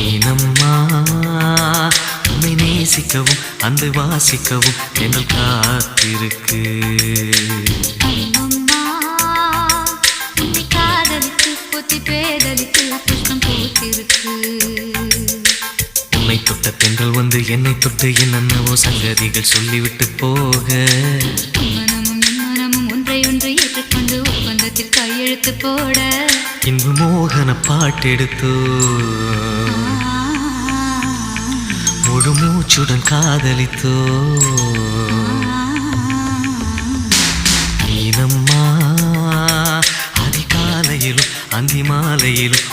ஏனம்மா உன்னை நேசிக்கவும் அன்பை வாசிக்கவும் எங்கள் காத்திருக்கு. உன்னை காதலித்து புத்தி பேதலித்து புஷ்பம் பூத்திருக்கு. உன்னை தொட்ட பெண்கள் வந்து என்னை தொட்டு என்னென்னவோ சங்கதிகள் சொல்லிவிட்டு போக மனமும் என் மனமும் ஒன்றை ஒன்று ஏற்றுக்கொண்டு ஒப்பந்தத்தில் கையெழுத்து போட இன்பு மோகன பாட்டெடுத்தோ முழு மூச்சுடன் காதலித்தோ. ஏனம்மா அதிகாலையிலும் அந்தி மாலையிலும்